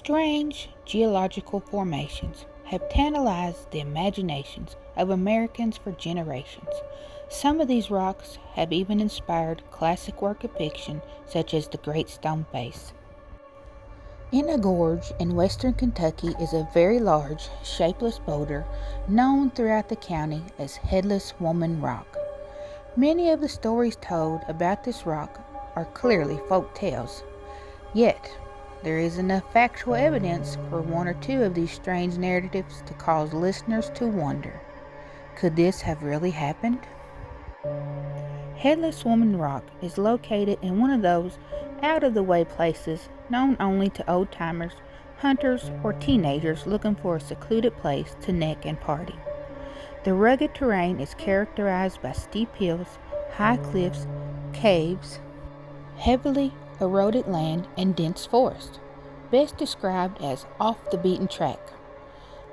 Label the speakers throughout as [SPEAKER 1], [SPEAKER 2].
[SPEAKER 1] Strange geological formations have tantalized the imaginations of Americans for generations. Some of these rocks have even inspired classic work of fiction such as The Great Stone Face. In a gorge in western Kentucky is a very large, shapeless boulder known throughout the county as Headless Woman Rock. Many of the stories told about this rock are clearly folk tales, yet there is enough factual evidence for one or two of these strange narratives to cause listeners to wonder, could this have really happened? Headless Woman Rock is located in one of those out-of-the-way places known only to old-timers, hunters, or teenagers looking for a secluded place to neck and party. The rugged terrain is characterized by steep hills, high cliffs, caves, heavily eroded land, and dense forest, best described as off the beaten track.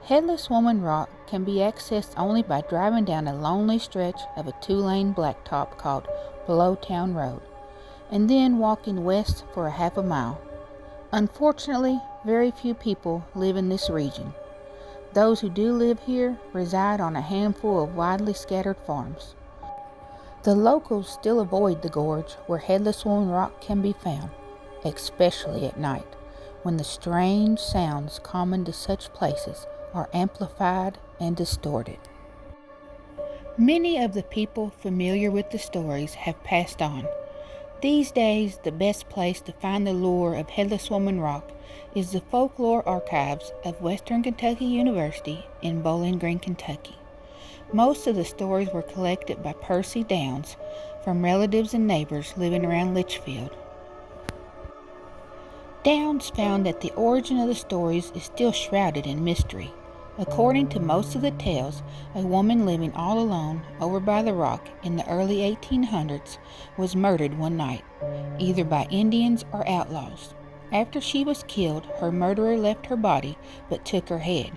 [SPEAKER 1] Headless Woman Rock can be accessed only by driving down a lonely stretch of a two-lane blacktop called Blowtown Road, and then walking west for a half a mile. Unfortunately, very few people live in this region. Those who do live here reside on a handful of widely scattered farms. The locals still avoid the gorge where Headless Woman Rock can be found, especially at night, when the strange sounds common to such places are amplified and distorted. Many of the people familiar with the stories have passed on. These days, the best place to find the lore of Headless Woman Rock is the Folklore Archives of Western Kentucky University in Bowling Green, Kentucky. Most of the stories were collected by Percy Downs from relatives and neighbors living around Litchfield. Downs found that the origin of the stories is still shrouded in mystery. According to most of the tales, a woman living all alone over by the rock in the early 1800s was murdered one night, either by Indians or outlaws. After she was killed, her murderer left her body but took her head,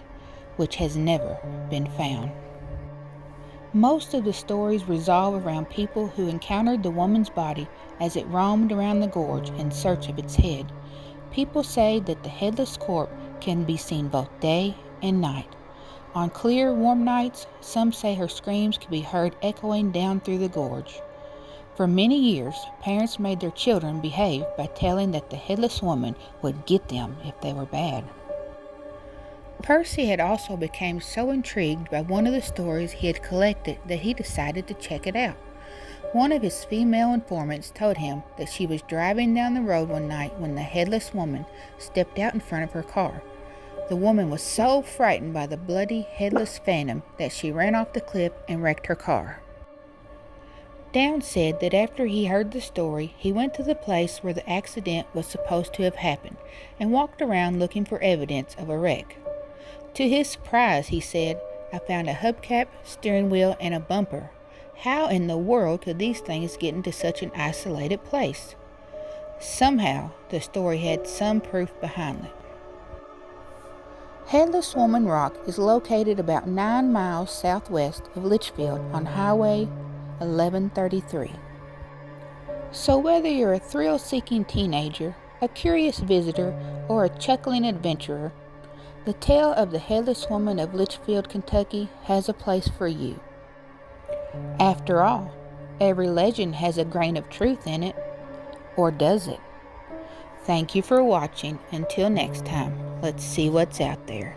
[SPEAKER 1] which has never been found. Most of the stories revolve around people who encountered the woman's body as it roamed around the gorge in search of its head. People say that the headless corpse can be seen both day and night. On clear, warm nights, some say her screams could be heard echoing down through the gorge. For many years, parents made their children behave by telling that the headless woman would get them if they were bad. Percy had also become so intrigued by one of the stories he had collected that he decided to check it out. One of his female informants told him that she was driving down the road one night when the headless woman stepped out in front of her car. The woman was so frightened by the bloody, headless phantom that she ran off the cliff and wrecked her car. Downs said that after he heard the story, he went to the place where the accident was supposed to have happened and walked around looking for evidence of a wreck. To his surprise, he said, "I found a hubcap, steering wheel, and a bumper. How in the world could these things get into such an isolated place?" Somehow, the story had some proof behind it. Headless Woman Rock is located about 9 miles southwest of Litchfield on Highway 1133. So whether you're a thrill-seeking teenager, a curious visitor, or a chuckling adventurer, the tale of the Headless Woman of Litchfield, Kentucky has a place for you. After all, every legend has a grain of truth in it. Or does it? Thank you for watching. Until next time, let's see what's out there.